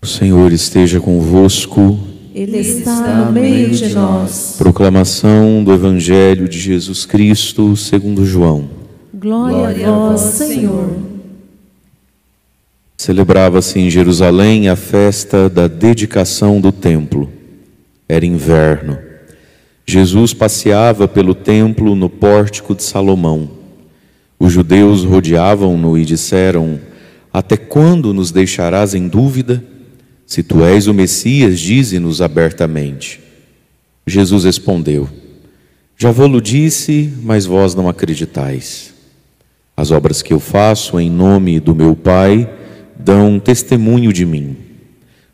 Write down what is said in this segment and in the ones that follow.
Senhor esteja convosco. Ele está no meio de nós. Proclamação do Evangelho de Jesus Cristo segundo João. Glória a vós, Senhor. Celebrava-se em Jerusalém a festa da dedicação do templo. Era inverno. Jesus passeava pelo templo no pórtico de Salomão. Os judeus rodeavam-no e disseram: até quando nos deixarás em dúvida? Se tu és o Messias, dize-nos abertamente. Jesus respondeu: já vou-lo disse, mas vós não acreditais. As obras que eu faço em nome do meu Pai dão testemunho de mim.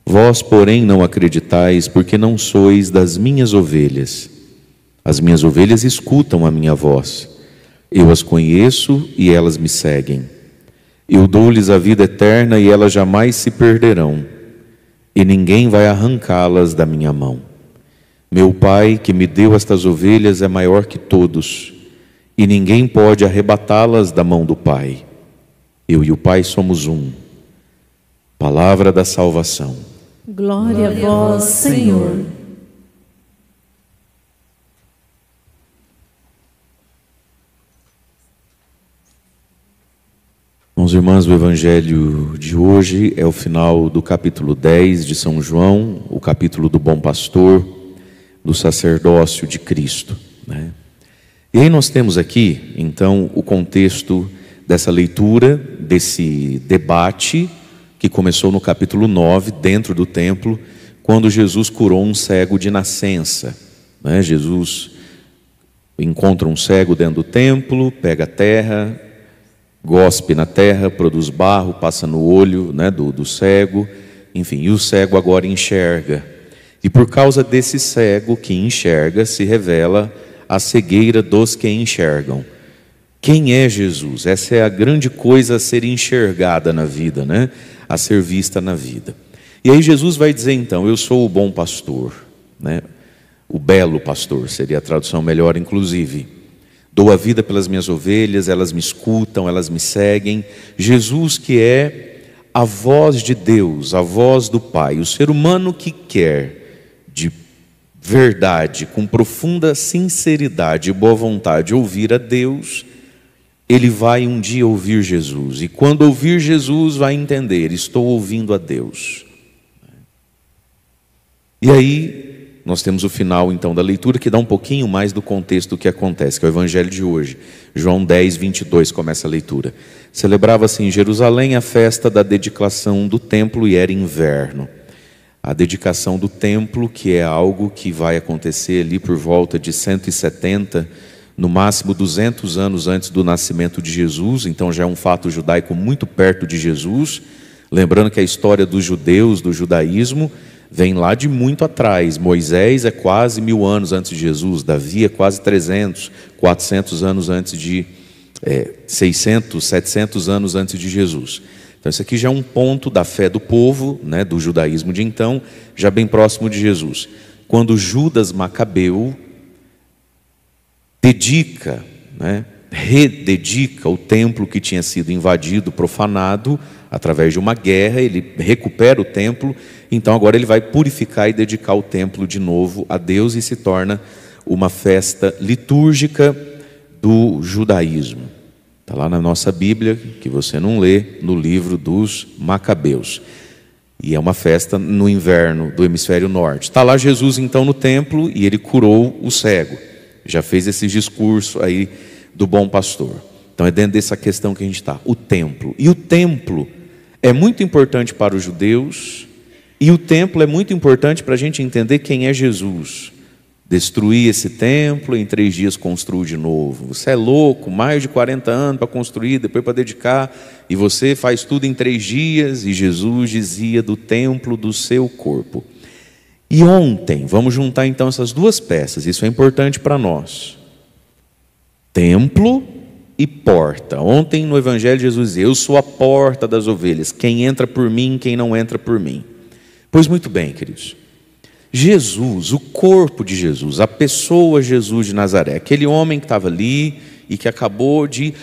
Vós, porém, não acreditais, porque não sois das minhas ovelhas. As minhas ovelhas escutam a minha voz. Eu as conheço e elas me seguem. Eu dou-lhes a vida eterna e elas jamais se perderão, e ninguém vai arrancá-las da minha mão. Meu Pai, que me deu estas ovelhas, é maior que todos, e ninguém pode arrebatá-las da mão do Pai. Eu e o Pai somos um. Palavra da salvação. Glória a vós, Senhor. Irmãos e irmãs, o Evangelho de hoje é o final do capítulo 10 de São João, o capítulo do bom pastor, do sacerdócio de Cristo, né? E aí nós temos aqui, então, o contexto dessa leitura, desse debate que começou no capítulo 9, dentro do templo, quando Jesus curou um cego de nascença, né? Jesus encontra um cego dentro do templo, pega a terra, gospe na terra, produz barro, passa no olho, né, do cego, enfim, e o cego agora enxerga. E por causa desse cego que enxerga, se revela a cegueira dos que enxergam. Quem é Jesus? Essa é a grande coisa a ser enxergada na vida, né? A ser vista na vida. E aí Jesus vai dizer então: eu sou o bom pastor, né? O belo pastor seria a tradução melhor, inclusive. Dou a vida pelas minhas ovelhas, elas me escutam, elas me seguem. Jesus, que é a voz de Deus, a voz do Pai. O ser humano que quer, de verdade, com profunda sinceridade e boa vontade, ouvir a Deus, ele vai um dia ouvir Jesus. E quando ouvir Jesus, vai entender: estou ouvindo a Deus. E aí nós temos o final, então, da leitura, que dá um pouquinho mais do contexto do que acontece, que é o Evangelho de hoje. João 10, 22, começa a leitura. Celebrava-se em Jerusalém a festa da dedicação do templo e era inverno. A dedicação do templo, que é algo que vai acontecer ali por volta de 170, no máximo 200 anos antes do nascimento de Jesus, então já é um fato judaico muito perto de Jesus. Lembrando que a história dos judeus, do judaísmo, vem lá de muito atrás. Moisés é quase 1000 anos antes de Jesus, Davi é quase 300, 400 anos antes de 600, 700 anos antes de Jesus. Então isso aqui já é um ponto da fé do povo, né, do judaísmo de então, já bem próximo de Jesus. Quando Judas Macabeu dedica, né, rededica o templo que tinha sido invadido, profanado, através de uma guerra, ele recupera o templo. Então agora ele vai purificar e dedicar o templo de novo a Deus, e se torna uma festa litúrgica do judaísmo. Está lá na nossa Bíblia, que você não lê, no livro dos Macabeus. E é uma festa no inverno do hemisfério norte. Está lá Jesus então no templo e ele curou o cego. Já fez esse discurso aí do bom pastor. Então é dentro dessa questão que a gente está, o templo. E o templo é muito importante para os judeus, e o templo é muito importante para a gente entender quem é Jesus. Destruir esse templo, em 3 dias construir de novo. Você é louco, mais de 40 anos para construir, depois para dedicar, e você faz tudo em 3 dias, e Jesus dizia do templo do seu corpo. E ontem, vamos juntar então essas duas peças, isso é importante para nós. Templo e porta. Ontem no Evangelho Jesus dizia: eu sou a porta das ovelhas, quem entra por mim, quem não entra por mim. Pois muito bem, queridos, Jesus, o corpo de Jesus, a pessoa Jesus de Nazaré, aquele homem que estava ali e que acabou de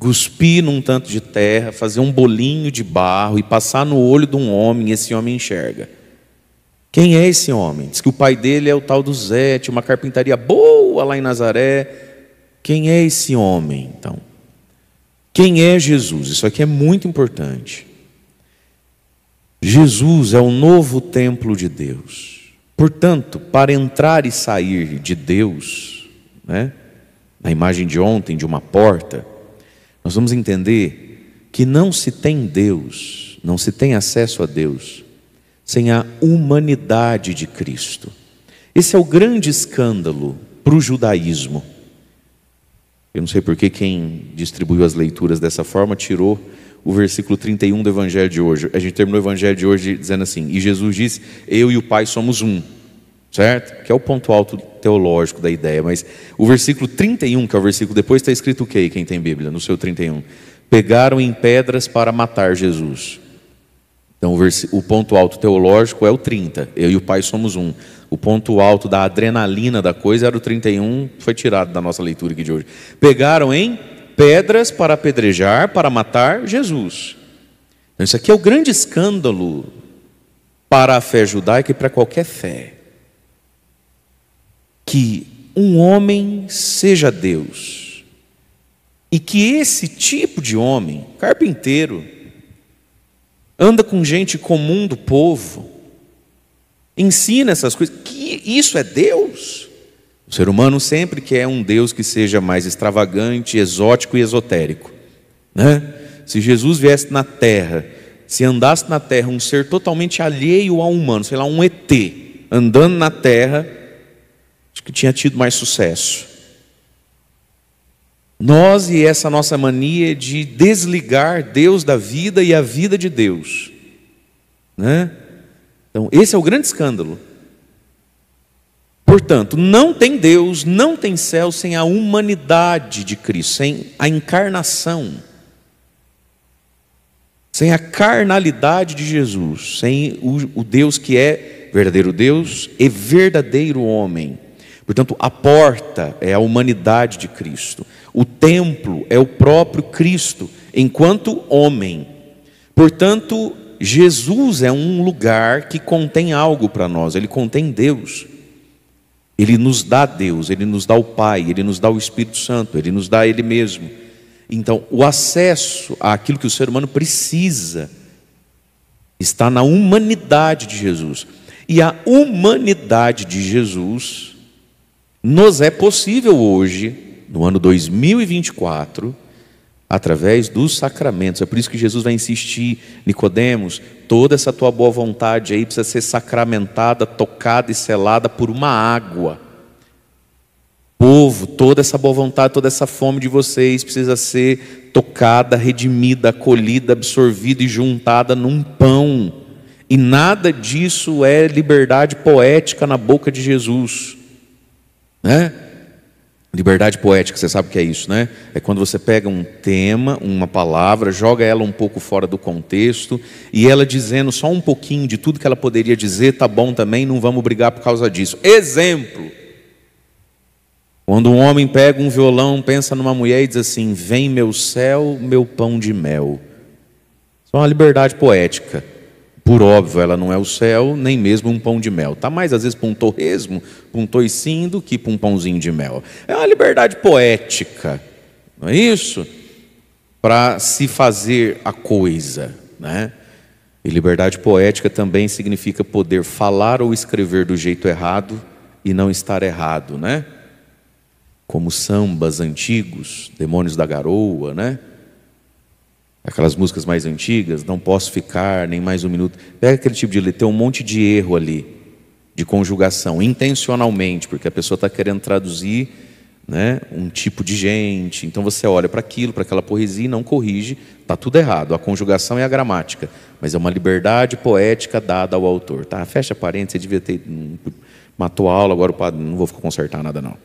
cuspir num tanto de terra, fazer um bolinho de barro e passar no olho de um homem, e esse homem enxerga. Quem é esse homem? Diz que o pai dele é o tal do Zé, tinha uma carpintaria boa lá em Nazaré. Quem é esse homem, então? Quem é Jesus? Isso aqui é muito importante. Jesus é o novo templo de Deus. Portanto, para entrar e sair de Deus, né, na imagem de ontem, de uma porta, nós vamos entender que não se tem Deus, não se tem acesso a Deus, sem a humanidade de Cristo. Esse é o grande escândalo para o judaísmo. Eu não sei porque quem distribuiu as leituras dessa forma tirou o versículo 31 do Evangelho de hoje. A gente terminou o Evangelho de hoje dizendo assim: e Jesus disse, eu e o Pai somos um. Certo? Que é o ponto alto teológico da ideia. Mas o versículo 31, que é o versículo depois, está escrito o quê? Quem tem Bíblia? No seu 31. Pegaram em pedras para matar Jesus. Então o ponto alto teológico é o 30. Eu e o Pai somos um. O ponto alto da adrenalina da coisa era o 31, foi tirado da nossa leitura aqui de hoje. Pegaram em pedras para apedrejar, para matar Jesus. Então, isso aqui é o grande escândalo para a fé judaica e para qualquer fé. Que um homem seja Deus. E que esse tipo de homem, carpinteiro, anda com gente comum do povo, ensina essas coisas, que isso é Deus. O ser humano sempre quer um Deus que seja mais extravagante, exótico e esotérico, né? Se Jesus viesse na terra, se andasse na terra um ser totalmente alheio ao humano, sei lá, um ET, andando na terra, acho que tinha tido mais sucesso. Nós e essa nossa mania de desligar Deus da vida e a vida de Deus, né? Então, esse é o grande escândalo. Portanto, não tem Deus, não tem céu sem a humanidade de Cristo, sem a encarnação, sem a carnalidade de Jesus, sem o Deus que é verdadeiro Deus e verdadeiro homem. Portanto, a porta é a humanidade de Cristo. O templo é o próprio Cristo, enquanto homem. Portanto, Jesus é um lugar que contém algo para nós, ele contém Deus. Ele nos dá Deus, ele nos dá o Pai, ele nos dá o Espírito Santo, ele nos dá ele mesmo. Então, o acesso àquilo que o ser humano precisa está na humanidade de Jesus. E a humanidade de Jesus nos é possível hoje, no ano 2024, através dos sacramentos. É por isso que Jesus vai insistir: Nicodemos, toda essa tua boa vontade aí precisa ser sacramentada, tocada e selada por uma água. Povo, toda essa boa vontade, toda essa fome de vocês precisa ser tocada, redimida, acolhida, absorvida e juntada num pão. E nada disso é liberdade poética na boca de Jesus, né? Liberdade poética, você sabe o que é isso, né? É quando você pega um tema, uma palavra, joga ela um pouco fora do contexto, e ela dizendo só um pouquinho de tudo que ela poderia dizer, tá bom também, não vamos brigar por causa disso. Exemplo: quando um homem pega um violão, pensa numa mulher e diz assim: vem meu céu, meu pão de mel. Isso é uma liberdade poética. Por óbvio, ela não é o céu, nem mesmo um pão de mel. Está mais, às vezes, para um torresmo, para um toicinho, do que para um pãozinho de mel. É uma liberdade poética, não é isso? Para se fazer a coisa, né? E liberdade poética também significa poder falar ou escrever do jeito errado e não estar errado, né? Como sambas antigos, Demônios da Garoa, né? Aquelas músicas mais antigas, não posso ficar nem mais um minuto. Pega aquele tipo de letra, tem um monte de erro ali, de conjugação, intencionalmente, porque a pessoa está querendo traduzir, né, um tipo de gente. Então você olha para aquilo, para aquela poesia e não corrige, está tudo errado, a conjugação e a gramática. Mas é uma liberdade poética dada ao autor. Tá, fecha parênteses, você devia ter... matou a aula, agora o padre, não vou consertar nada não.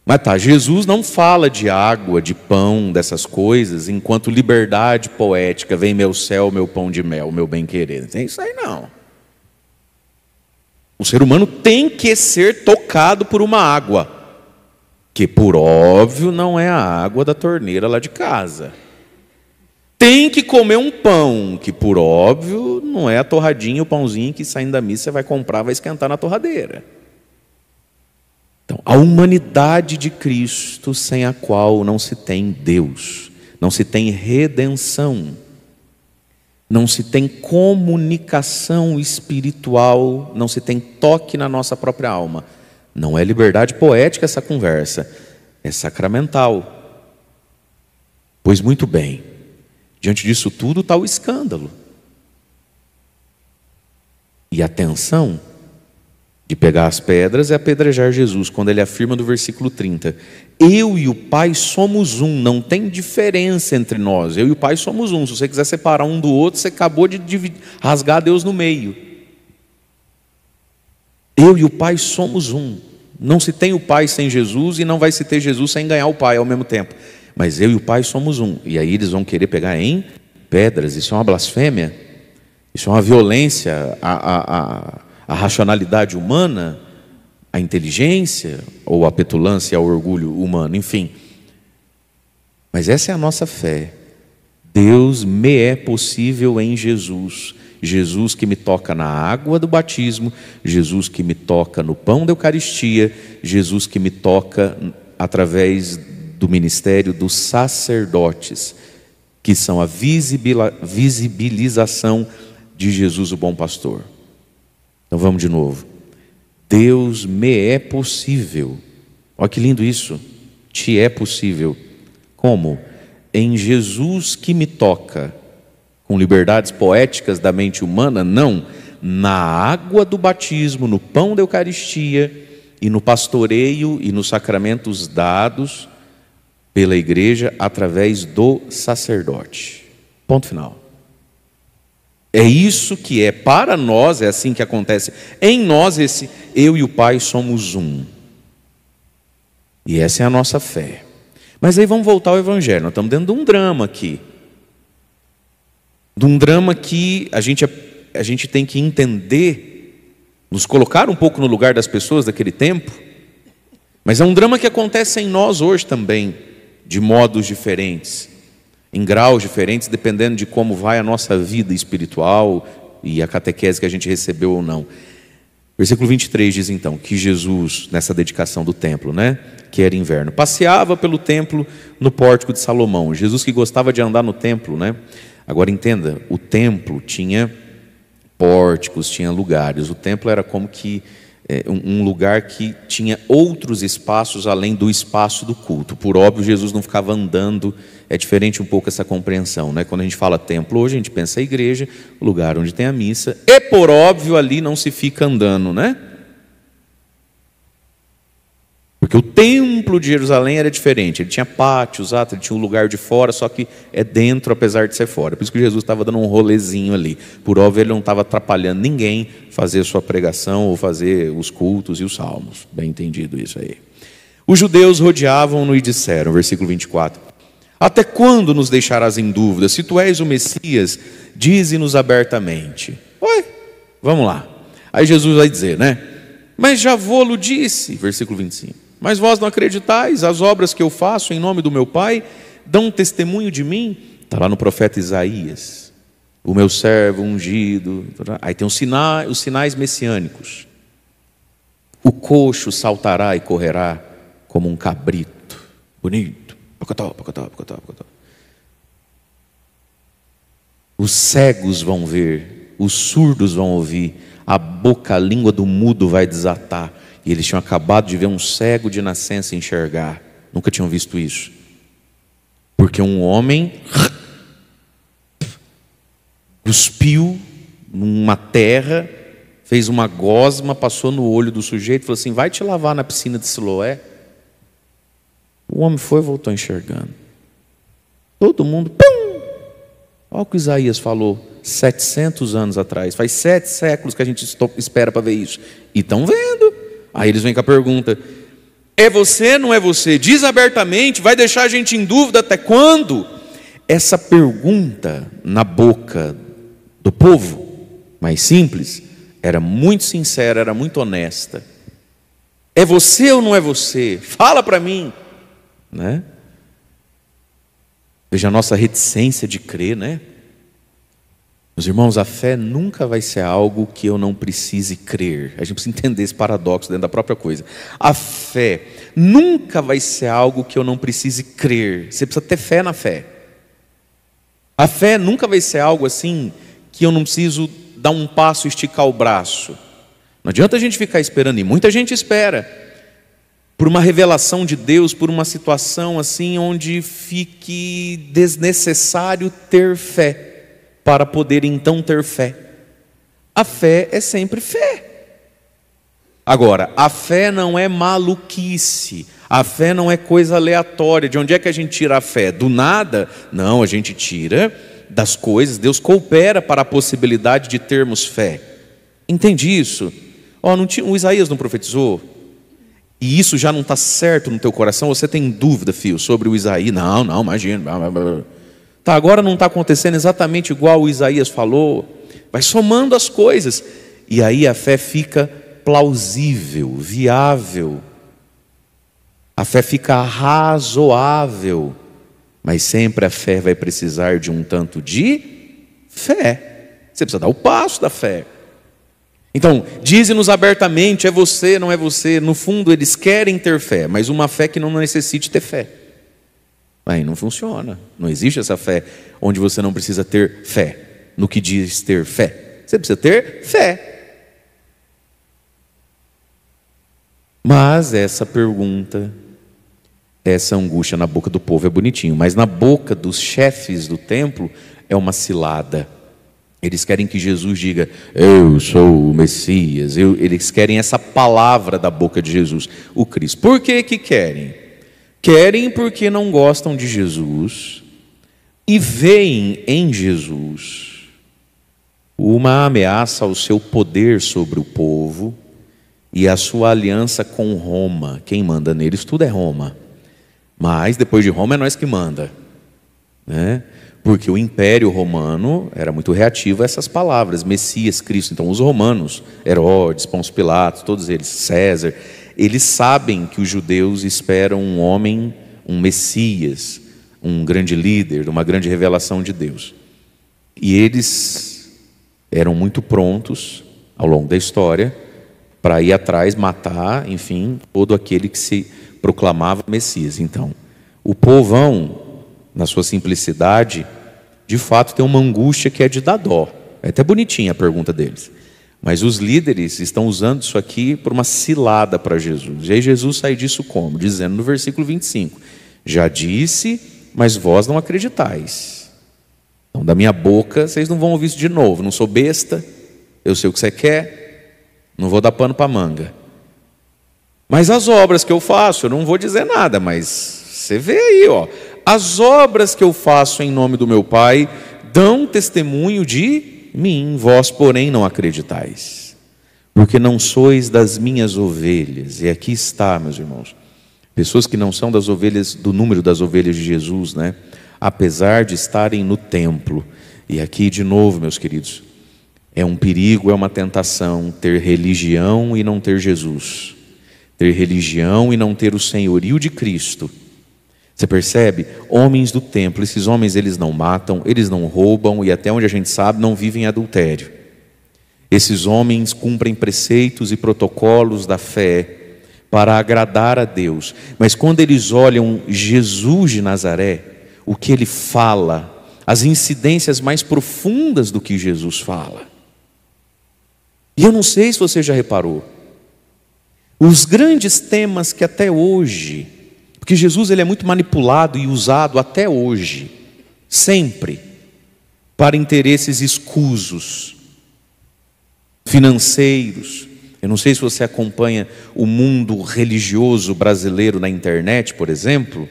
Mas tá, Jesus não fala de água, de pão, dessas coisas, enquanto liberdade poética, vem meu céu, meu pão de mel, meu bem-querer. Não tem isso aí não. O ser humano tem que ser tocado por uma água. que por óbvio não é a água da torneira lá de casa. Tem que comer um pão, que por óbvio não é a torradinha, o pãozinho que saindo da missa você vai comprar, vai esquentar na torradeira. Então, a humanidade de Cristo, sem a qual não se tem Deus, não se tem redenção, não se tem comunicação espiritual, não se tem toque na nossa própria alma. Não é liberdade poética essa conversa, é sacramental. Pois muito bem, diante disso tudo está o escândalo. E a tensão de pegar as pedras é apedrejar Jesus, quando ele afirma no versículo 30, eu e o Pai somos um, não tem diferença entre nós, eu e o Pai somos um. Se você quiser separar um do outro, você acabou de rasgar Deus no meio. Eu e o Pai somos um. Não se tem o Pai sem Jesus e não vai se ter Jesus sem ganhar o Pai ao mesmo tempo. Mas eu e o Pai somos um. E aí eles vão querer pegar em pedras. Isso é uma blasfêmia. Isso é uma violência à racionalidade humana, à inteligência, ou à petulância, ao orgulho humano, enfim. Mas essa é a nossa fé. Deus me é possível em Jesus. Jesus que me toca na água do batismo, Jesus que me toca no pão da Eucaristia, Jesus que me toca através do ministério dos sacerdotes, que são a visibilização de Jesus, o bom pastor. Então vamos de novo. Deus me é possível. Olha que lindo isso. Te é possível. Como? Em Jesus que me toca. Com liberdades poéticas da mente humana? Não. Na água do batismo, no pão da Eucaristia e no pastoreio e nos sacramentos dados pela igreja através do sacerdote. Ponto final. É isso que é para nós, é assim que acontece. Em nós, esse eu e o Pai somos um. E essa é a nossa fé. Mas aí vamos voltar ao Evangelho. Nós estamos dentro de um drama aqui. De um drama que a gente tem que entender, nos colocar um pouco no lugar das pessoas daquele tempo, mas é um drama que acontece em nós hoje também, de modos diferentes, em graus diferentes, dependendo de como vai a nossa vida espiritual e a catequese que a gente recebeu ou não. Versículo 23 diz então que Jesus, nessa dedicação do templo, que era inverno, passeava pelo templo no pórtico de Salomão. Jesus que gostava de andar no templo, Agora entenda, o templo tinha pórticos, tinha lugares. O templo era como que um lugar que tinha outros espaços além do espaço do culto. Por óbvio, Jesus não ficava andando. É diferente um pouco essa compreensão, Quando a gente fala templo hoje, a gente pensa a igreja, o lugar onde tem a missa. E por óbvio, ali não se fica andando, Porque o templo de Jerusalém era diferente. Ele tinha pátios, ele tinha um lugar de fora, só que é dentro, apesar de ser fora. Por isso que Jesus estava dando um rolezinho ali. Por óbvio, ele não estava atrapalhando ninguém fazer a sua pregação ou fazer os cultos e os salmos. Bem entendido isso aí. Os judeus rodeavam-no e disseram, versículo 24: até quando nos deixarás em dúvida? Se tu és o Messias, dize-nos abertamente. Vamos lá. Aí Jesus vai dizer, mas já vô-lo disse, versículo 25. Mas vós não acreditais, as obras que eu faço em nome do meu Pai dão testemunho de mim. Está lá no profeta Isaías, o meu servo ungido. Aí tem os sinais messiânicos. O coxo saltará e correrá como um cabrito. Bonito. Pocotó, pocotó, pocotó, pocotó. Os cegos vão ver, os surdos vão ouvir, a língua do mudo vai desatar. E eles tinham acabado de ver um cego de nascença enxergar. Nunca tinham visto isso. Porque um homem cuspiu numa terra, fez uma gosma, passou no olho do sujeito e falou assim: vai te lavar na piscina de Siloé. O homem foi e voltou enxergando. Todo mundo, pum! Olha o que Isaías falou 700 anos atrás. Faz 7 séculos que a gente espera para ver isso. E estão vendo. Aí eles vêm com a pergunta: é você, não é você? Diz abertamente, vai deixar a gente em dúvida até quando? Essa pergunta na boca do povo mais simples era muito sincera, era muito honesta. É você ou não é você? Fala para mim, né? Veja a nossa reticência de crer, né? Meus irmãos, a fé nunca vai ser algo que eu não precise crer. A gente precisa entender esse paradoxo dentro da própria coisa. A fé nunca vai ser algo que eu não precise crer. Você precisa ter fé na fé. A fé nunca vai ser algo assim que eu não preciso dar um passo e esticar o braço. Não adianta a gente ficar esperando, e muita gente espera por uma revelação de Deus, por uma situação assim onde fique desnecessário ter fé, para poder então ter fé. A fé é sempre fé. Agora, a fé não é maluquice, a fé não é coisa aleatória. De onde é que a gente tira a fé? Do nada? Não, a gente tira das coisas. Deus coopera para a possibilidade de termos fé. Entende isso? O Isaías não profetizou? E isso já não está certo no teu coração? Você tem dúvida, filho, sobre o Isaías? Não, imagina. Tá, agora não está acontecendo exatamente igual o Isaías falou. Vai somando as coisas. E aí a fé fica plausível, viável. A fé fica razoável. Mas sempre a fé vai precisar de um tanto de fé. Você precisa dar o passo da fé. Então, dize-nos abertamente, é você, não é você. No fundo, eles querem ter fé, mas uma fé que não necessite ter fé. Aí não funciona. Não existe essa fé onde você não precisa ter fé. No que diz ter fé. Você precisa ter fé. Mas essa pergunta, essa angústia na boca do povo é bonitinho, mas na boca dos chefes do templo é uma cilada. Eles querem que Jesus diga, eu sou o Messias. Eles querem essa palavra da boca de Jesus, o Cristo. Por que que querem? Querem porque não gostam de Jesus e veem em Jesus uma ameaça ao seu poder sobre o povo e a sua aliança com Roma. Quem manda neles tudo é Roma. Mas depois de Roma é nós que manda, né? Porque o Império Romano era muito reativo a essas palavras, Messias, Cristo. Então os romanos, Herodes, Pôncio Pilatos, todos eles, César, eles sabem que os judeus esperam um homem, um Messias, um grande líder, uma grande revelação de Deus. E eles eram muito prontos, ao longo da história, para ir atrás, matar, enfim, todo aquele que se proclamava Messias. Então, o povão, na sua simplicidade, de fato tem uma angústia que é de dar dó. É até bonitinha a pergunta deles. Mas os líderes estão usando isso aqui por uma cilada para Jesus. E aí Jesus sai disso como? Dizendo no versículo 25, já disse, mas vós não acreditais. Então da minha boca vocês não vão ouvir isso de novo. Não sou besta, eu sei o que você quer, não vou dar pano para manga. Mas as obras que eu faço, eu não vou dizer nada, mas você vê aí, ó. As obras que eu faço em nome do meu Pai dão testemunho de mim, vós porém não acreditais, porque não sois das minhas ovelhas. E aqui está, meus irmãos, pessoas que não são das ovelhas, do número das ovelhas de Jesus, né? Apesar de estarem no templo. E aqui de novo, meus queridos, é um perigo, é uma tentação ter religião e não ter Jesus, ter religião e não ter o senhorio de Cristo. Você percebe? Homens do templo, esses homens eles não matam, eles não roubam e até onde a gente sabe não vivem em adultério. Esses homens cumprem preceitos e protocolos da fé para agradar a Deus. Mas quando eles olham Jesus de Nazaré, o que ele fala, as incidências mais profundas do que Jesus fala. E eu não sei se você já reparou, os grandes temas que até hoje, porque Jesus ele é muito manipulado e usado até hoje, sempre, para interesses escusos, financeiros. Eu não sei se você acompanha o mundo religioso brasileiro na internet, por exemplo,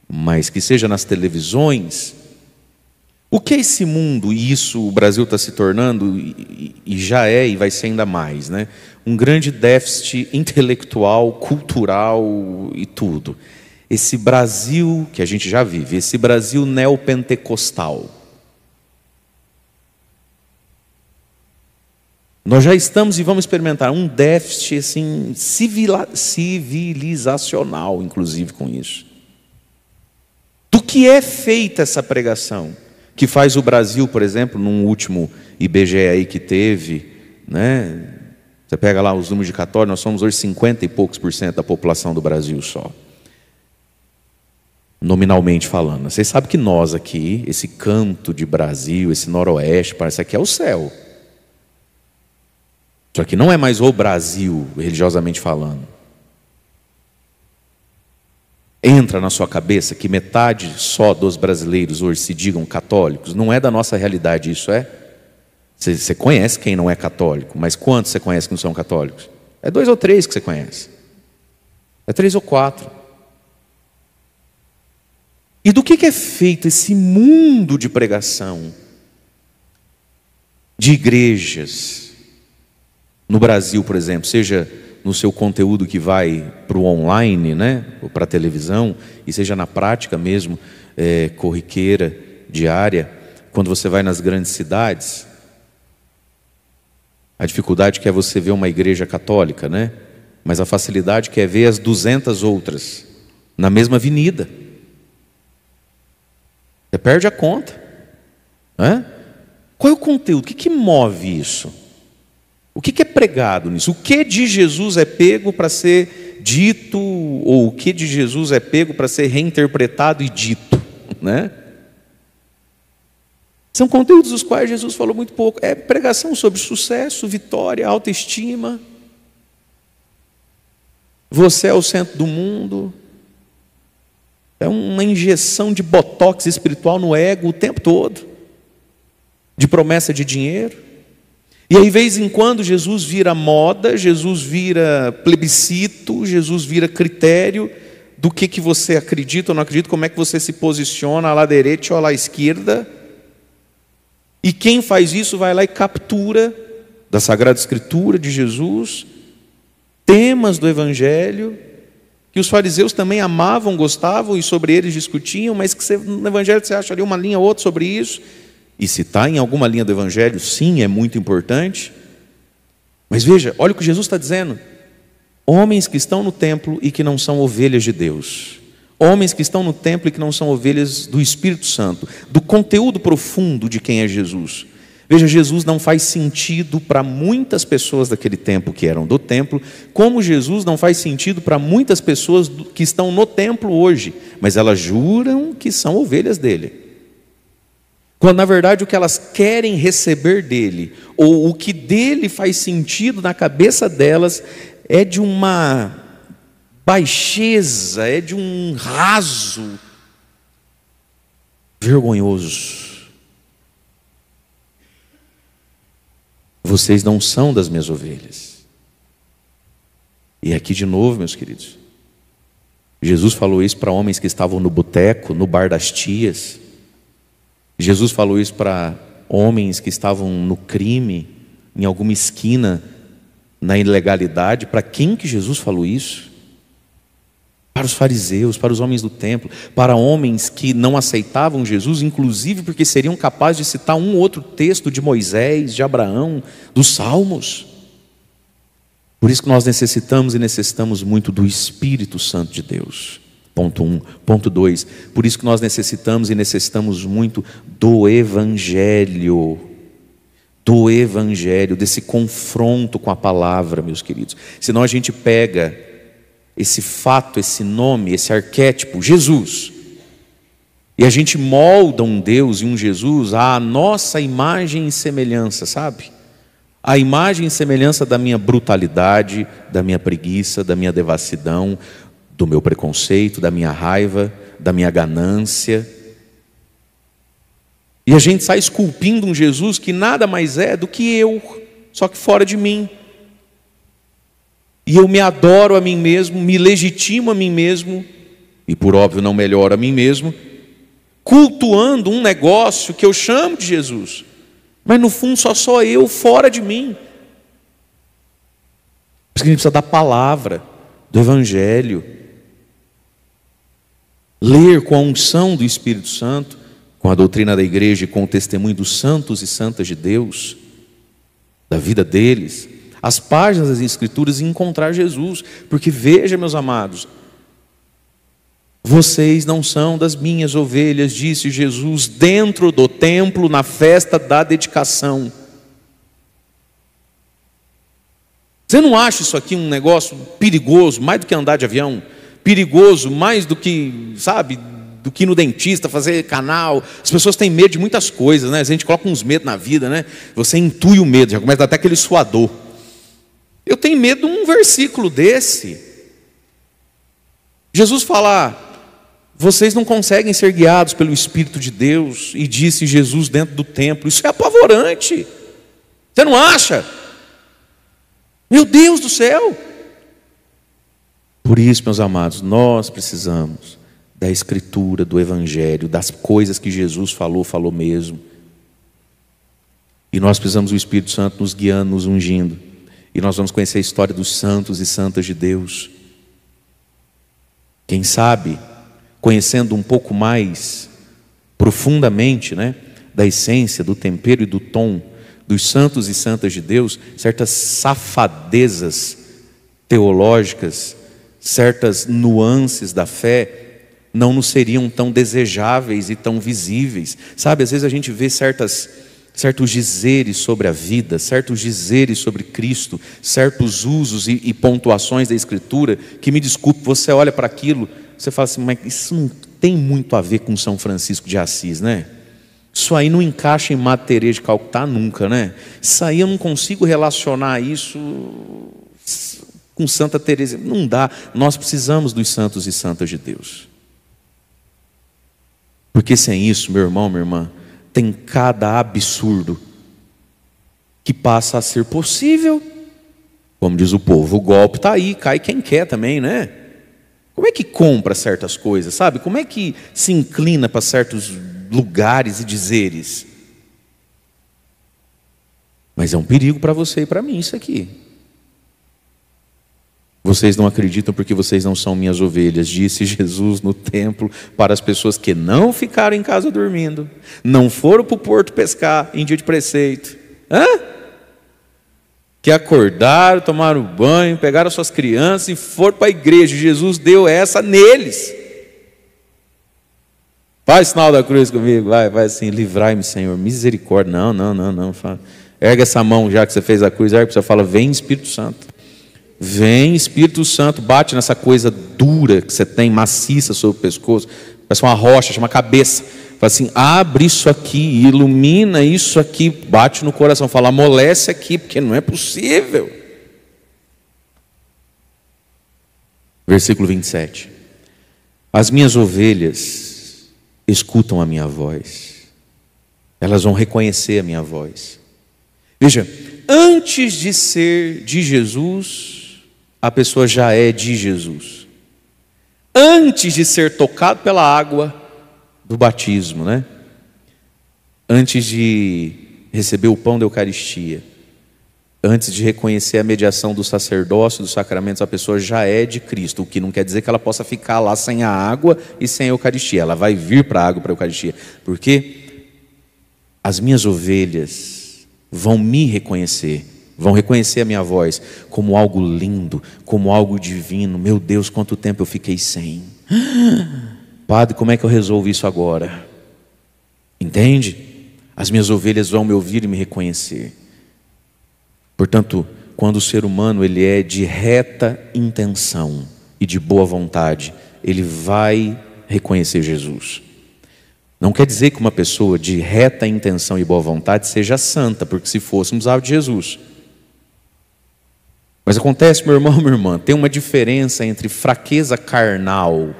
mas que seja nas televisões. O que é esse mundo? E isso o Brasil está se tornando, e já é e vai ser ainda mais, né? Um grande déficit intelectual, cultural e tudo. Esse Brasil que a gente já vive, esse Brasil neopentecostal. Nós já estamos e vamos experimentar um déficit assim, civilizacional, inclusive, com isso. Do que é feita essa pregação? Que faz o Brasil, por exemplo, num último IBGE aí que teve, né? Você pega lá os números de católicos, nós somos hoje 50 e poucos % da população do Brasil só. Nominalmente falando. Vocês sabem que nós aqui, esse canto de Brasil, esse noroeste, parece que é o céu. Isso aqui não é mais o Brasil, religiosamente falando. Entra na sua cabeça que metade só dos brasileiros hoje se digam católicos? Não é da nossa realidade isso, é? Você conhece quem não é católico, mas quantos você conhece que não são católicos? É 2 ou 3 que você conhece. É 3 ou 4. E do que é feito esse mundo de pregação, de igrejas, no Brasil, por exemplo, seja no seu conteúdo que vai para o online, né, ou para a televisão, e seja na prática mesmo, corriqueira, diária, quando você vai nas grandes cidades, a dificuldade que é você ver uma igreja católica, né, mas a facilidade que é ver as 200 outras na mesma avenida. Você perde a conta, né? Qual é o conteúdo? O que move isso? O que é pregado nisso? O que de Jesus é pego para ser dito, ou o que de Jesus é pego para ser reinterpretado e dito, né? São conteúdos dos quais Jesus falou muito pouco. É pregação sobre sucesso, vitória, autoestima. Você é o centro do mundo. É uma injeção de botox espiritual no ego o tempo todo, de promessa de dinheiro. E aí, de vez em quando, Jesus vira moda, Jesus vira plebiscito, Jesus vira critério do que você acredita ou não acredita, como é que você se posiciona, à la direita ou à la esquerda. E quem faz isso vai lá e captura da Sagrada Escritura de Jesus temas do Evangelho que os fariseus também amavam, gostavam e sobre eles discutiam, mas que no Evangelho você acha ali uma linha ou outra sobre isso. E se está em alguma linha do Evangelho, sim, é muito importante. Mas veja, olha o que Jesus está dizendo. Homens que estão no templo e que não são ovelhas de Deus. Homens que estão no templo e que não são ovelhas do Espírito Santo. Do conteúdo profundo de quem é Jesus. Veja, Jesus não faz sentido para muitas pessoas daquele tempo que eram do templo, como Jesus não faz sentido para muitas pessoas que estão no templo hoje, mas elas juram que são ovelhas dele. Quando na verdade o que elas querem receber dele, ou o que dele faz sentido na cabeça delas, é de uma baixeza, é de um raso vergonhoso. Vocês não são das minhas ovelhas. E aqui de novo, meus queridos, Jesus falou isso para homens que estavam no boteco, no bar das tias. Jesus falou isso para homens que estavam no crime, em alguma esquina, na ilegalidade. Para quem que Jesus falou isso? Para os fariseus, para os homens do templo, para homens que não aceitavam Jesus, inclusive porque seriam capazes de citar um ou outro texto de Moisés, de Abraão, dos Salmos. Por isso que nós necessitamos muito do Espírito Santo de Deus. Ponto 1. Ponto 2. Por isso que nós necessitamos muito do Evangelho. Do Evangelho, desse confronto com a palavra, meus queridos. Senão a gente pega esse fato, esse nome, esse arquétipo, Jesus, e a gente molda um Deus e um Jesus à nossa imagem e semelhança, sabe? A imagem e semelhança da minha brutalidade, da minha preguiça, da minha devassidão, do meu preconceito, da minha raiva, da minha ganância. E a gente sai esculpindo um Jesus que nada mais é do que eu, só que fora de mim. E eu me adoro a mim mesmo, me legitimo a mim mesmo, e por óbvio não melhoro a mim mesmo, cultuando um negócio que eu chamo de Jesus, mas no fundo só sou eu fora de mim. Por isso que a gente precisa da palavra, do Evangelho, ler com a unção do Espírito Santo, com a doutrina da igreja e com o testemunho dos santos e santas de Deus. da vida deles, as páginas das Escrituras e encontrar Jesus. Porque veja, meus amados, vocês não são das minhas ovelhas, disse Jesus dentro do templo na festa da dedicação. Você não acha isso aqui um negócio perigoso, mais do que andar de avião? Perigoso mais do que, sabe, do que ir no dentista, fazer canal. As pessoas têm medo de muitas coisas, né? A gente coloca uns medos na vida, né? Você intui o medo, já começa a dar até aquele suador. Eu tenho medo de um versículo desse. Jesus fala: vocês não conseguem ser guiados pelo Espírito de Deus, e disse Jesus dentro do templo. Isso é apavorante. Você não acha? Meu Deus do céu! Por isso, meus amados, nós precisamos da Escritura, do Evangelho, das coisas que Jesus falou mesmo. E nós precisamos do Espírito Santo nos guiando, nos ungindo. E nós vamos conhecer a história dos santos e santas de Deus. Quem sabe, conhecendo um pouco mais profundamente, né, da essência, do tempero e do tom dos santos e santas de Deus, certas safadezas teológicas, certas nuances da fé não nos seriam tão desejáveis e tão visíveis. Sabe, às vezes a gente vê certos dizeres sobre a vida, certos dizeres sobre Cristo, certos usos e pontuações da Escritura, que, me desculpe, você olha para aquilo, você fala assim: mas isso não tem muito a ver com São Francisco de Assis, né? Isso aí não encaixa em Madre Teresa de Calcutá nunca, né? Isso aí eu não consigo relacionar isso com Santa Teresa. Não dá. Nós precisamos dos santos e santas de Deus. Porque sem isso, meu irmão, minha irmã, tem cada absurdo que passa a ser possível. Como diz o povo, o golpe está aí, cai quem quer também, né? Como é que compra certas coisas, sabe? Como é que se inclina para certos lugares e dizeres? Mas é um perigo para você e para mim isso aqui. Vocês não acreditam porque vocês não são minhas ovelhas, disse Jesus no templo para as pessoas que não ficaram em casa dormindo, não foram para o porto pescar em dia de preceito, que acordaram, tomaram banho, pegaram suas crianças e foram para a igreja. Jesus deu essa neles. Faz sinal da cruz comigo, vai assim: livrai-me, Senhor, misericórdia. Não. Erga essa mão, já que você fez a cruz, erga, você fala: vem Espírito Santo. Vem Espírito Santo, bate nessa coisa dura que você tem, maciça sobre o pescoço, parece uma rocha, chama cabeça. Fala assim: abre isso aqui, ilumina isso aqui, bate no coração, fala: amolece aqui, porque não é possível. Versículo 27. As minhas ovelhas escutam a minha voz, elas vão reconhecer a minha voz. Veja, antes de ser de Jesus, a pessoa já é de Jesus. Antes de ser tocado pela água do batismo, né? Antes de receber o pão da Eucaristia, antes de reconhecer a mediação do sacerdócio, dos sacramentos, a pessoa já é de Cristo, o que não quer dizer que ela possa ficar lá sem a água e sem a Eucaristia. Ela vai vir para a água, para a Eucaristia, porque as minhas ovelhas vão me reconhecer, vão reconhecer a minha voz como algo lindo, como algo divino. Meu Deus, quanto tempo eu fiquei sem. Padre, como é que eu resolvo isso agora? Entende? As minhas ovelhas vão me ouvir e me reconhecer. Portanto, quando o ser humano ele é de reta intenção e de boa vontade, ele vai reconhecer Jesus. Não quer dizer que uma pessoa de reta intenção e boa vontade seja santa, porque se fôssemos alvo de Jesus. Mas acontece, meu irmão, minha irmã, tem uma diferença entre fraqueza carnal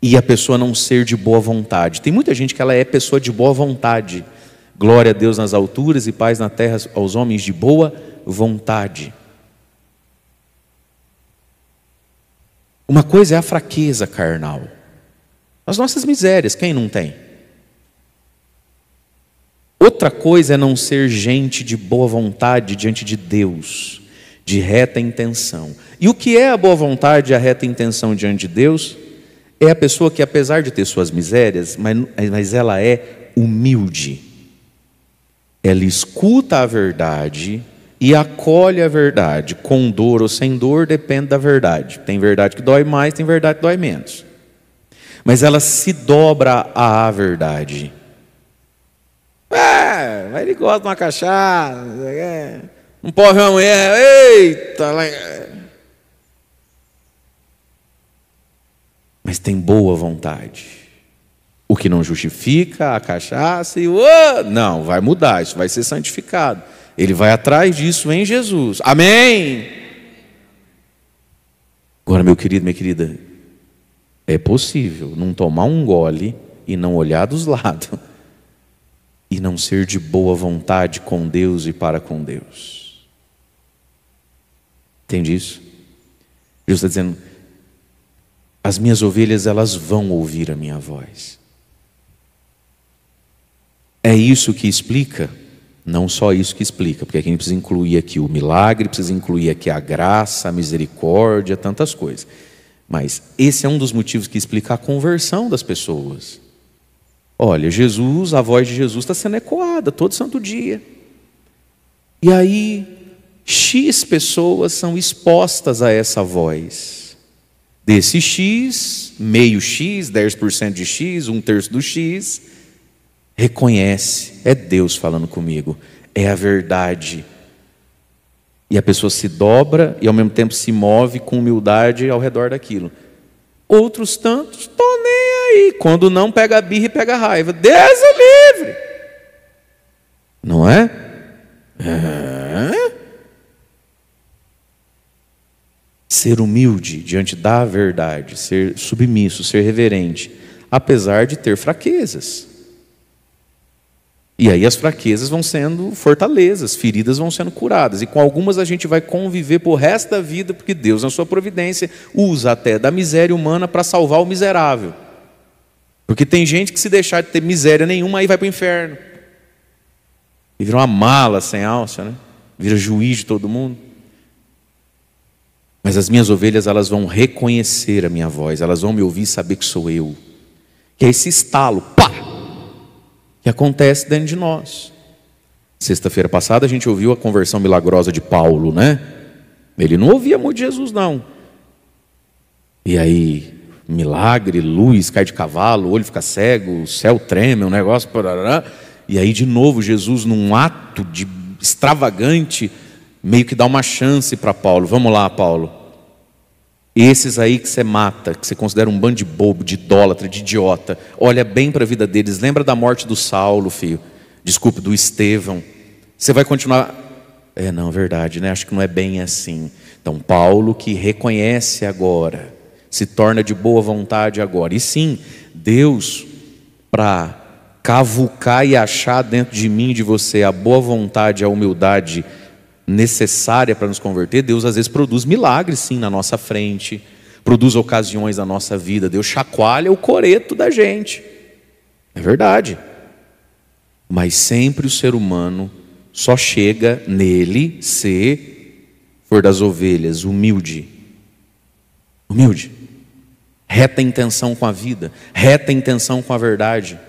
e a pessoa não ser de boa vontade. Tem muita gente que ela é pessoa de boa vontade. Glória a Deus nas alturas e paz na terra aos homens de boa vontade. Uma coisa é a fraqueza carnal, as nossas misérias, quem não tem? Outra coisa é não ser gente de boa vontade diante de Deus, de reta intenção. E o que é a boa vontade e a reta intenção diante de Deus? É a pessoa que, apesar de ter suas misérias, mas ela é humilde. ela escuta a verdade e acolhe a verdade, com dor ou sem dor, depende da verdade. Tem verdade que dói mais, tem verdade que dói menos. Mas ela se dobra à verdade. Mas ele gosta de uma cachaça, não pode ver uma mulher, eita! Mas tem boa vontade. O que não justifica a cachaça e não, vai mudar, isso vai ser santificado. Ele vai atrás disso em Jesus. Amém? Agora, meu querido, minha querida, é possível não tomar um gole e não olhar dos lados e não ser de boa vontade com Deus e para com Deus. Entende isso? Jesus está dizendo: as minhas ovelhas, elas vão ouvir a minha voz. É isso que explica, não só isso que explica, porque aqui a gente precisa incluir aqui o milagre, precisa incluir aqui a graça, a misericórdia, tantas coisas. Mas esse é um dos motivos que explica a conversão das pessoas. Olha, Jesus, a voz de Jesus está sendo ecoada todo santo dia. E aí, X pessoas são expostas a essa voz. Desse X, meio X, 10% de X, 1/3 do X, reconhece, é Deus falando comigo, é a verdade. E a pessoa se dobra e ao mesmo tempo se move com humildade ao redor daquilo. Outros tantos, estou nem aí. Quando não, pega a birra e pega a raiva. Deus é livre. Não é? Ser humilde diante da verdade, ser submisso, ser reverente, apesar de ter fraquezas. E aí as fraquezas vão sendo fortalezas, feridas vão sendo curadas. E com algumas a gente vai conviver por resto da vida, porque Deus, na sua providência, usa até da miséria humana para salvar o miserável. Porque tem gente que, se deixar de ter miséria nenhuma, aí vai para o inferno. E vira uma mala sem alça, né? Vira juiz de todo mundo. Mas as minhas ovelhas, elas vão reconhecer a minha voz, elas vão me ouvir e saber que sou eu. Que é esse estalo, pá! Que acontece dentro de nós. Sexta-feira passada a gente ouviu a conversão milagrosa de Paulo, né? Ele não ouvia muito Jesus, não. E aí, milagre, luz, cai de cavalo, o olho fica cego, o céu treme, um negócio... E aí de novo Jesus, num ato de extravagante, meio que dá uma chance para Paulo. Vamos lá, Paulo. Esses aí que você mata, que você considera um bando de bobo, de idólatra, de idiota, olha bem para a vida deles, lembra da morte do Saulo, filho, desculpe, do Estevão. Você vai continuar... não, verdade, né? Acho que não é bem assim. Então Paulo, que reconhece agora, se torna de boa vontade agora. E sim, Deus, para cavucar e achar dentro de mim e de você a boa vontade, a humildade necessária para nos converter, Deus às vezes produz milagres sim na nossa frente, produz ocasiões na nossa vida. Deus chacoalha o coreto da gente, é verdade. Mas sempre o ser humano só chega nele se for das ovelhas, humilde, reta intenção com a vida, reta intenção com a verdade.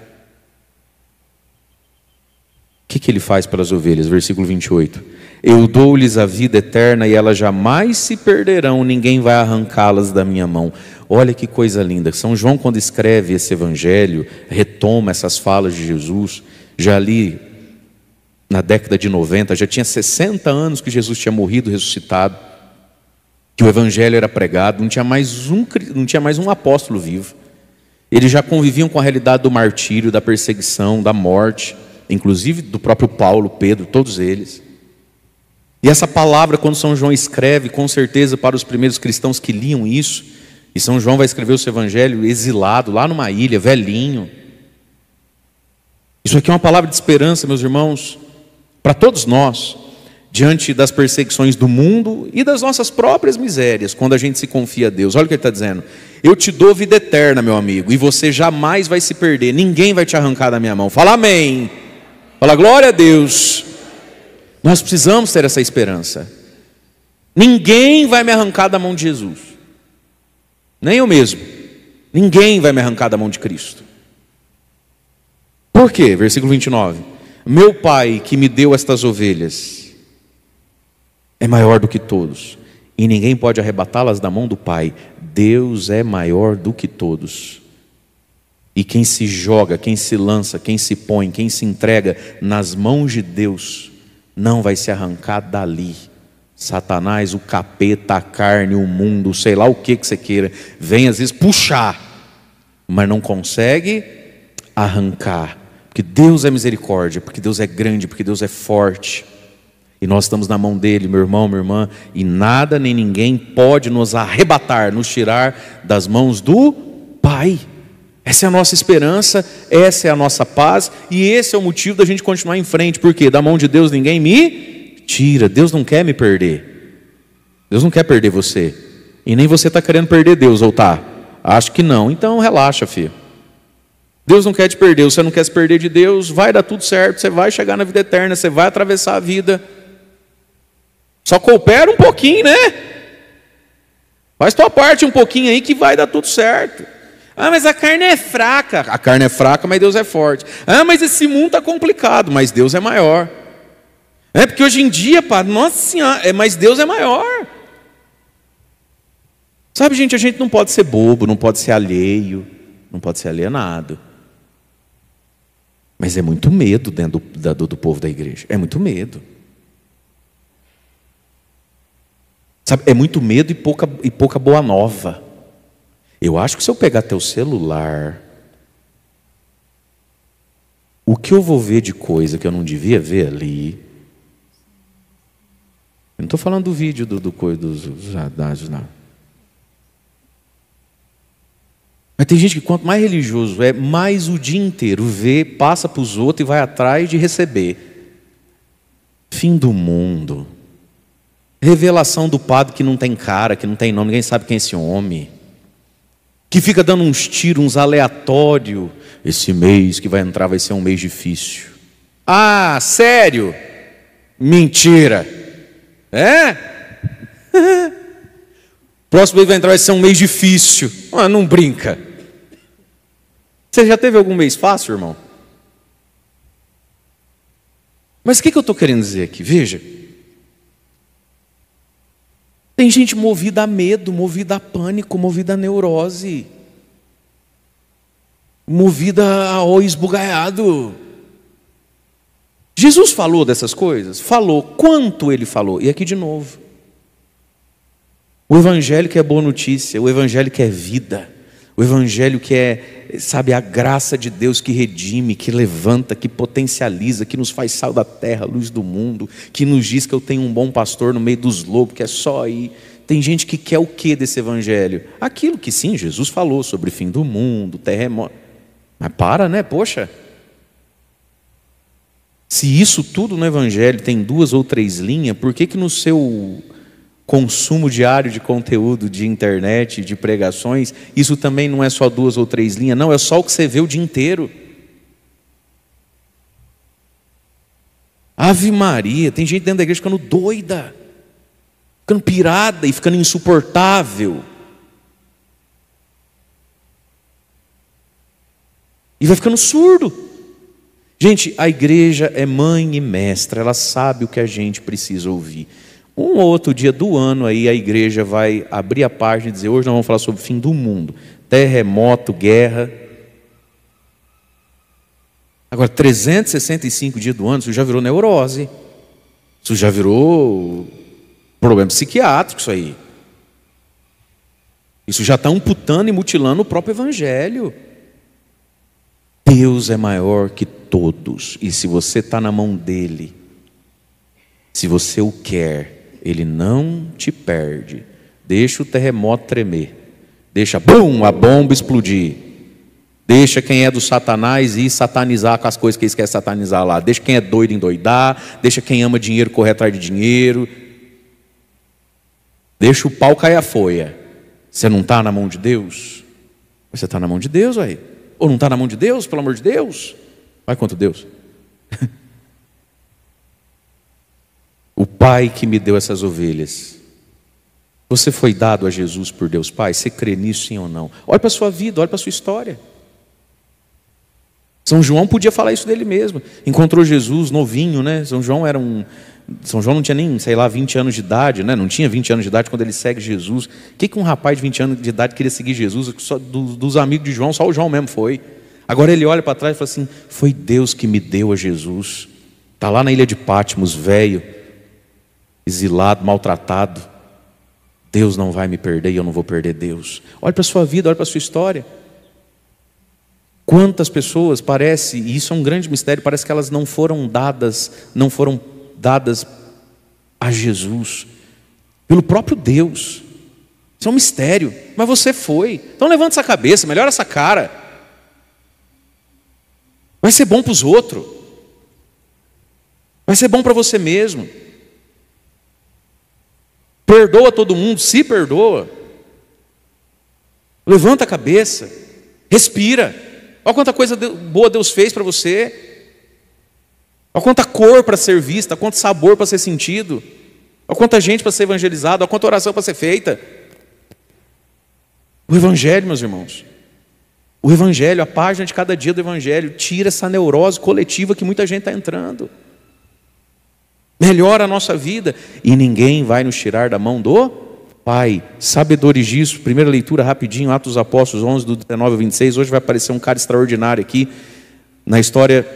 O que ele faz pelas ovelhas? Versículo 28. Eu dou-lhes a vida eterna e elas jamais se perderão, ninguém vai arrancá-las da minha mão. Olha que coisa linda. São João, quando escreve esse evangelho, retoma essas falas de Jesus. Já ali na década de 90, já tinha 60 anos que Jesus tinha morrido, ressuscitado, que o evangelho era pregado, não tinha mais um apóstolo vivo. Eles já conviviam com a realidade do martírio, da perseguição, da morte, inclusive do próprio Paulo, Pedro, todos eles. E essa palavra, quando São João escreve, com certeza para os primeiros cristãos que liam isso, e São João vai escrever o seu evangelho exilado, lá numa ilha, velhinho. Isso aqui é uma palavra de esperança, meus irmãos, para todos nós, diante das perseguições do mundo e das nossas próprias misérias, quando a gente se confia a Deus. Olha o que ele está dizendo: eu te dou vida eterna, meu amigo, e você jamais vai se perder, ninguém vai te arrancar da minha mão. Fala amém, fala glória a Deus. Nós precisamos ter essa esperança. Ninguém vai me arrancar da mão de Jesus, nem eu mesmo. Ninguém vai me arrancar da mão de Cristo. Por quê? Versículo 29. Meu Pai que me deu estas ovelhas é maior do que todos, e ninguém pode arrebatá-las da mão do Pai. Deus é maior do que todos. E quem se joga, quem se lança, quem se põe, quem se entrega nas mãos de Deus, não vai se arrancar dali. Satanás, o capeta, a carne, o mundo, sei lá o que você queira, vem às vezes puxar, mas não consegue arrancar. Porque Deus é misericórdia, porque Deus é grande, porque Deus é forte. E nós estamos na mão dele, meu irmão, minha irmã, e nada nem ninguém pode nos arrebatar, nos tirar das mãos do Pai. Essa é a nossa esperança, essa é a nossa paz, e esse é o motivo da gente continuar em frente. Porque da mão de Deus ninguém me tira. Deus não quer me perder. Deus não quer perder você. E nem você está querendo perder Deus, ou tá? Acho que não. Então relaxa, filho. Deus não quer te perder. Você não quer se perder de Deus, vai dar tudo certo. Você vai chegar na vida eterna, você vai atravessar a vida. Só coopera um pouquinho, né? Faz tua parte um pouquinho aí que vai dar tudo certo. Ah, mas a carne é fraca. A carne é fraca, mas Deus é forte. Ah, mas esse mundo está complicado, mas Deus é maior. É porque hoje em dia, pá, nossa senhora, mas Deus é maior. Sabe, gente, a gente não pode ser bobo, não pode ser alheio, não pode ser alienado. Mas é muito medo dentro do povo da igreja. É muito medo. Sabe, é muito medo e pouca boa nova. Eu acho que se eu pegar teu celular, o que eu vou ver de coisa que eu não devia ver ali. Eu não estou falando do vídeo dos dados, não. Mas tem gente que quanto mais religioso é, mais o dia inteiro vê, passa para os outros e vai atrás de receber. Fim do mundo. Revelação do padre que não tem cara, que não tem nome, ninguém sabe quem é esse homem. Que fica dando uns tiros, uns aleatórios. Esse mês que vai entrar vai ser um mês difícil. Ah, sério? Mentira. É? Próximo mês vai entrar vai ser um mês difícil. Ah, não brinca. Você já teve algum mês fácil, irmão? Mas o que eu estou querendo dizer aqui? Veja. Tem gente movida a medo, movida a pânico, movida a neurose, movida a ó esbugalhado. Jesus falou dessas coisas? Falou. Quanto ele falou? E aqui de novo. O evangelho que é boa notícia, o evangelho que é vida, o evangelho que é, sabe, a graça de Deus que redime, que levanta, que potencializa, que nos faz sal da terra, luz do mundo, que nos diz que eu tenho um bom pastor no meio dos lobos, que é só ir. Tem gente que quer o que desse evangelho? Aquilo que sim, Jesus falou sobre o fim do mundo, terremoto. Mas para, né? Poxa. Se isso tudo no evangelho tem 2 ou 3 linhas, por que no seu consumo diário de conteúdo de internet, de pregações, isso também não é só 2 ou 3 linhas? Não, é só o que você vê o dia inteiro. Ave Maria, tem gente dentro da igreja ficando doida, ficando pirada e ficando insuportável. E vai ficando surdo. Gente, a igreja é mãe e mestra, ela sabe o que a gente precisa ouvir. Um ou outro dia do ano aí a igreja vai abrir a página e dizer: hoje nós vamos falar sobre o fim do mundo, terremoto, guerra. Agora, 365 dias do ano, isso já virou neurose, isso já virou problema psiquiátrico, isso aí. Isso já está amputando e mutilando o próprio evangelho. Deus é maior que todos, e se você está na mão dele, se você o quer, ele não te perde. Deixa o terremoto tremer, deixa a bomba explodir, deixa quem é do Satanás ir satanizar com as coisas que eles querem satanizar lá, deixa quem é doido endoidar, deixa quem ama dinheiro correr atrás de dinheiro, deixa o pau cair a folha. Você não está na mão de Deus? Você está na mão de Deus, aí. Ou não está na mão de Deus, pelo amor de Deus? Vai contra Deus. O Pai que me deu essas ovelhas. Você foi dado a Jesus por Deus Pai? Você crê nisso, sim ou não? Olha para a sua vida, olha para a sua história. São João podia falar isso dele mesmo. Encontrou Jesus novinho, né? São João não tinha nem, sei lá, 20 anos de idade, né? Não tinha 20 anos de idade quando ele segue Jesus. O que um rapaz de 20 anos de idade queria seguir Jesus? Só dos amigos de João, só o João mesmo foi. Agora ele olha para trás e fala assim: foi Deus que me deu a Jesus. Está lá na ilha de Patmos, velho, exilado, maltratado. Deus não vai me perder e eu não vou perder Deus. Olha para a sua vida, olha para a sua história. Quantas pessoas parece, e isso é um grande mistério, parece que elas não foram dadas a Jesus pelo próprio Deus. Isso é um mistério, mas você foi. Então levanta essa cabeça, melhora essa cara. Vai ser bom para os outros. Vai ser bom para você mesmo. Perdoa todo mundo, se perdoa. Levanta a cabeça, respira. Olha quanta coisa boa Deus fez para você. Olha quanta cor para ser vista, olha quanto sabor para ser sentido. Olha quanta gente para ser evangelizada, olha quanta oração para ser feita. O Evangelho, meus irmãos, o Evangelho, a página de cada dia do Evangelho, tira essa neurose coletiva que muita gente está entrando. Melhora a nossa vida e ninguém vai nos tirar da mão do Pai. Sabedores disso, primeira leitura rapidinho, Atos dos Apóstolos 11, do 19 ao 26. Hoje vai aparecer um cara extraordinário aqui na história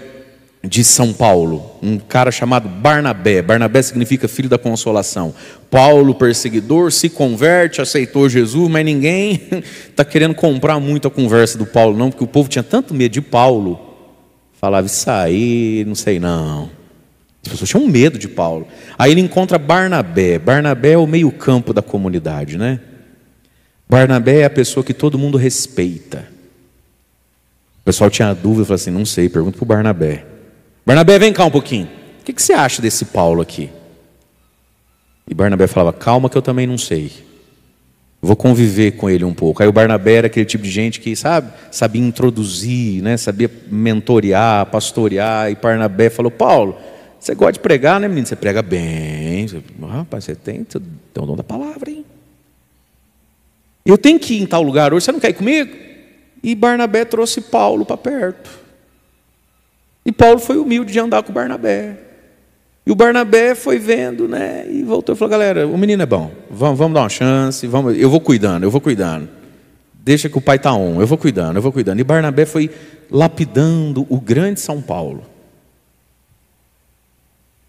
de São Paulo, um cara chamado Barnabé. Barnabé significa filho da consolação. Paulo, perseguidor, se converte, aceitou Jesus, mas ninguém está querendo comprar muito a conversa do Paulo não, porque o povo tinha tanto medo de Paulo, falava: isso aí, não sei não. As pessoas tinham medo de Paulo. Aí ele encontra Barnabé. Barnabé é o meio campo da comunidade, né? Barnabé é a pessoa que todo mundo respeita. O pessoal tinha dúvida, falou assim: não sei, pergunta para o Barnabé. Barnabé, vem cá um pouquinho. O que você acha desse Paulo aqui? E Barnabé falava: calma que eu também não sei. Vou conviver com ele um pouco. Aí o Barnabé era aquele tipo de gente que, sabia introduzir, né? Sabia mentorear, pastorear. E Barnabé falou: Paulo, você gosta de pregar, né, menino? Você prega bem. Rapaz, você tem o dom da palavra, hein? Eu tenho que ir em tal lugar hoje, você não quer ir comigo? E Barnabé trouxe Paulo para perto. E Paulo foi humilde de andar com o Barnabé. E o Barnabé foi vendo, né? E voltou e falou: galera, o menino é bom. Vamos dar uma chance. Eu vou cuidando. Deixa que o pai está on. Eu vou cuidando. E Barnabé foi lapidando o grande São Paulo.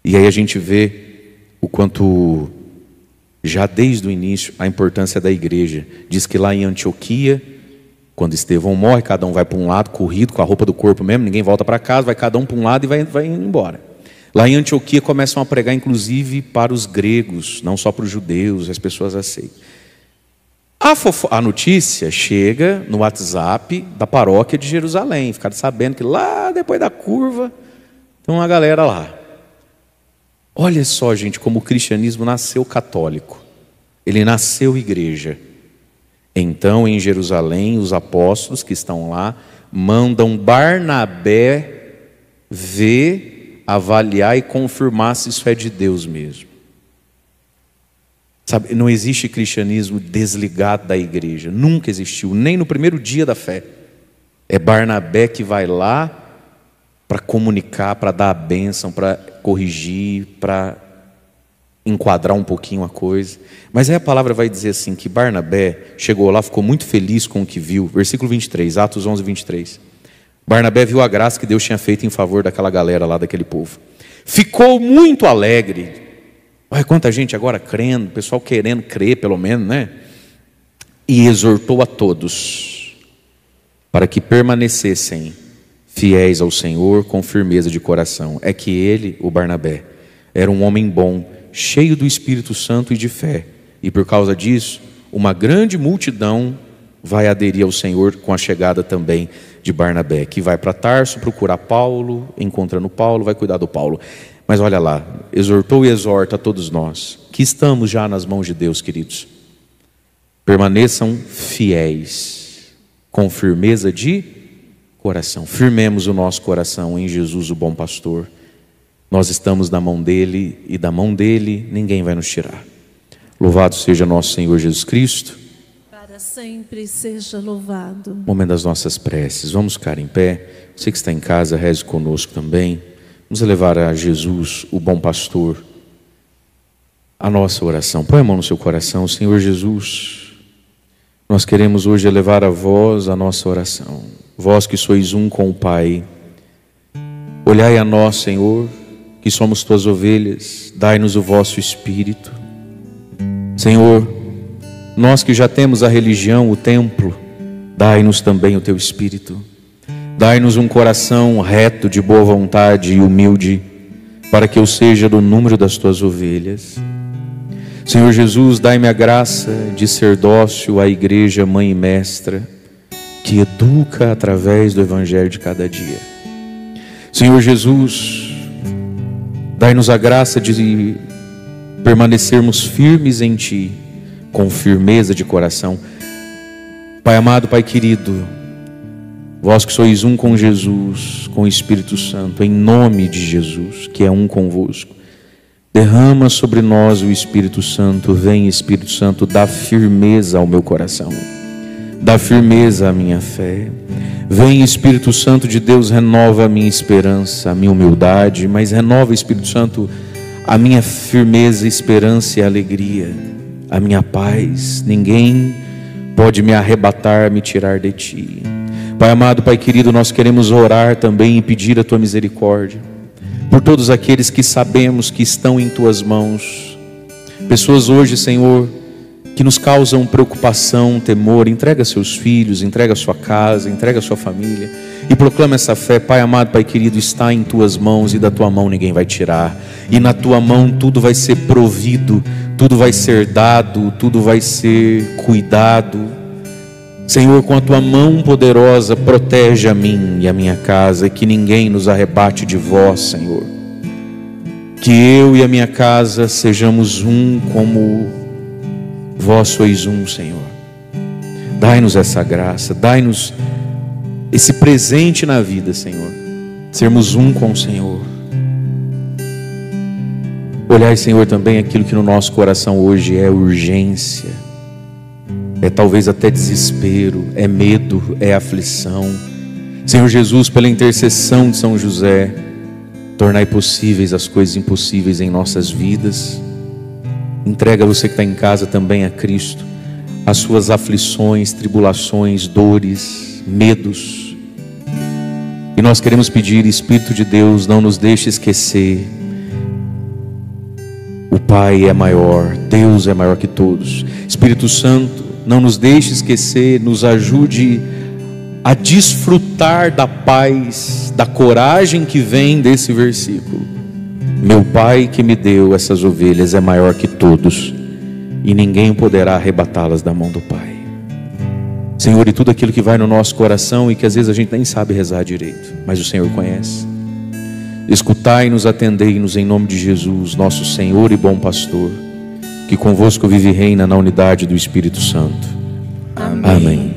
E aí a gente vê o quanto, já desde o início, a importância da igreja. Diz que lá em Antioquia, quando Estevão morre, cada um vai para um lado, corrido, com a roupa do corpo mesmo, ninguém volta para casa, vai cada um para um lado e vai indo embora. Lá em Antioquia começam a pregar inclusive para os gregos, não só para os judeus, as pessoas aceitam. A notícia chega no WhatsApp da paróquia de Jerusalém, ficaram sabendo que lá depois da curva tem uma galera lá. Olha só, gente, como o cristianismo nasceu católico. Ele nasceu igreja. Então, em Jerusalém, os apóstolos que estão lá mandam Barnabé ver, avaliar e confirmar se isso é de Deus mesmo. Sabe, não existe cristianismo desligado da igreja. Nunca existiu, nem no primeiro dia da fé. É Barnabé que vai lá para comunicar, para dar a bênção, para corrigir, para enquadrar um pouquinho a coisa. Mas aí a palavra vai dizer assim, que Barnabé chegou lá, ficou muito feliz com o que viu. Versículo 23, Atos 11, 23. Barnabé viu a graça que Deus tinha feito em favor daquela galera lá, daquele povo. Ficou muito alegre. Olha quanta gente agora crendo, pessoal querendo crer pelo menos, né? E exortou a todos para que permanecessem fiéis ao Senhor com firmeza de coração. É que ele, o Barnabé, era um homem bom, cheio do Espírito Santo e de fé. E por causa disso, uma grande multidão vai aderir ao Senhor com a chegada também de Barnabé, que vai para Tarso procurar Paulo, encontrando Paulo, vai cuidar do Paulo. Mas olha lá, exortou e exorta a todos nós, que estamos já nas mãos de Deus, queridos. Permaneçam fiéis, com firmeza de coração. Firmemos o nosso coração em Jesus, o bom pastor. Nós estamos na mão dele e da mão dele ninguém vai nos tirar. Louvado seja nosso Senhor Jesus Cristo. para sempre seja louvado. Momento das nossas preces. Vamos ficar em pé. Você que está em casa, reze conosco também. Vamos elevar a Jesus, o bom pastor, a nossa oração. Põe a mão no seu coração. Senhor Jesus, nós queremos hoje elevar a vós a nossa oração. Vós que sois um com o Pai, olhai a nós, Senhor, que somos tuas ovelhas, dai-nos o vosso Espírito. Senhor, nós que já temos a religião, o templo, dai-nos também o teu Espírito. Dai-nos um coração reto, de boa vontade e humilde, para que eu seja do número das tuas ovelhas. Senhor Jesus, dai-me a graça de ser dócil à igreja, mãe e mestra, que educa através do Evangelho de cada dia. Senhor Jesus, dai-nos a graça de permanecermos firmes em Ti, com firmeza de coração. Pai amado, Pai querido, vós que sois um com Jesus, com o Espírito Santo, em nome de Jesus, que é um convosco, derrama sobre nós o Espírito Santo. Vem, Espírito Santo, dá firmeza ao meu coração, dá firmeza à minha fé. Vem, Espírito Santo de Deus, renova a minha esperança, a minha humildade, mas renova, Espírito Santo, a minha firmeza, esperança e alegria, a minha paz. Ninguém pode me arrebatar, me tirar de Ti. Pai amado, Pai querido, nós queremos orar também e pedir a Tua misericórdia por todos aqueles que sabemos que estão em Tuas mãos. Pessoas hoje, Senhor, que nos causam preocupação, temor. Entrega seus filhos, entrega sua casa, entrega sua família e proclama essa fé. Pai amado, Pai querido, está em Tuas mãos e da Tua mão ninguém vai tirar. E na Tua mão tudo vai ser provido, tudo vai ser dado, tudo vai ser cuidado. Senhor, com a Tua mão poderosa, protege a mim e a minha casa, que ninguém nos arrebate de Vós, Senhor. Que eu e a minha casa sejamos um como Vós sois um, Senhor. Dai-nos essa graça, dai-nos esse presente na vida, Senhor. Sermos um com o Senhor. Olhai, Senhor, também aquilo que no nosso coração hoje é urgência, é talvez até desespero, é medo, é aflição. Senhor Jesus, pela intercessão de São José, tornai possíveis as coisas impossíveis em nossas vidas. Entrega você que está em casa também a Cristo, as suas aflições, tribulações, dores, medos. E nós queremos pedir, Espírito de Deus, não nos deixe esquecer. O Pai é maior, Deus é maior que todos. Espírito Santo, não nos deixe esquecer, nos ajude a desfrutar da paz, da coragem que vem desse versículo. Meu Pai que me deu essas ovelhas é maior que todos, e ninguém poderá arrebatá-las da mão do Pai. Senhor, e tudo aquilo que vai no nosso coração e que às vezes a gente nem sabe rezar direito, mas o Senhor conhece. Escutai-nos, atendei-nos em nome de Jesus, nosso Senhor e bom pastor, que convosco vive e reina na unidade do Espírito Santo. Amém. Amém.